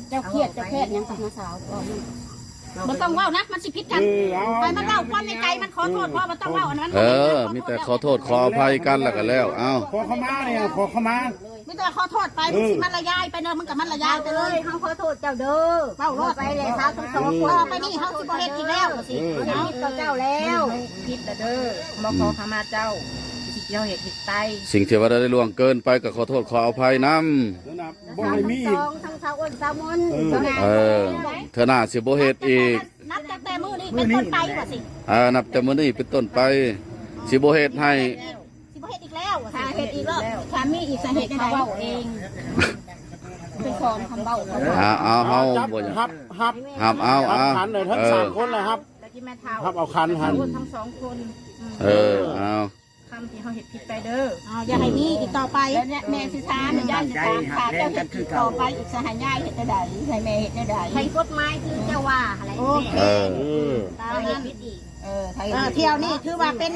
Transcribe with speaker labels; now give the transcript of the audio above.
Speaker 1: เจ้าเครียดยังกับน้าสาวมันต้องว่านะมันสิพิษกันไปมันเล่าความในใจมันขอโทษพ่อมันต้องเล่าอันนั้น
Speaker 2: มีแต่ขอโทษขออภัยกันแล้วก็แล้วเอ้า
Speaker 3: ขอขมาเนี่ยขอขมา
Speaker 1: ไม่ต้องขอโทษไปมันละยายไปเนอะมึงกับมันละยายไปเลย
Speaker 4: เขาขอโทษเจ้าเด้อเล่ารอดไปเลยครับทั้งสองคน
Speaker 1: ไปนี่เขาสิบ่เฮ็ดอีกแล้วสิ
Speaker 4: เขาผิดกับเจ้าแล้ว
Speaker 5: ผิดเด้อมาขอขมาเจ้าสิเจ้าเหตุผิดไป
Speaker 2: สิ่งที่ว่าได้ล่วงเกินไปก็ขอโทษขออภัยน
Speaker 4: ำบ่ให้มีอีกทั้งสาวอ้นสาวมน
Speaker 2: เธอหน้าสิบ่เฮ็ดอีก
Speaker 1: นับแต่มื้อนี้เป็นต้นไปว่าสิ
Speaker 2: นับแต่มื้อนี้เป็นต้นไปสิบ่เฮ็ดให้
Speaker 1: สิบ่เฮ็ดอีกแล้วถ้าเฮ็ดอีกแล้วถ้ามีอีกสาเหตุเขาเว้าเองเป็นคนคำเว้า
Speaker 2: เอาเฮาบ่
Speaker 3: ฮับเอาขันเลยทั้ง3คนเลยครับเอาขันหัน
Speaker 5: ทั้ง2คน
Speaker 2: เอา
Speaker 5: คำที่เขาเห็ดผิดไปเด้อ
Speaker 1: อย่าให้มีอีกต่อไปแล้วเนี่ยแม่สิถามย่าสิถามขาเจ้าเฮ็ดผิดต่อไปอีกสหายย่าเฮ็ดได้ให้แม่เฮ็ดได้
Speaker 4: ให้กฎหมายคือเจ้าว่าอะไร
Speaker 1: โอเคตามนั้นเที่ยวนี้ถือว่าเป็น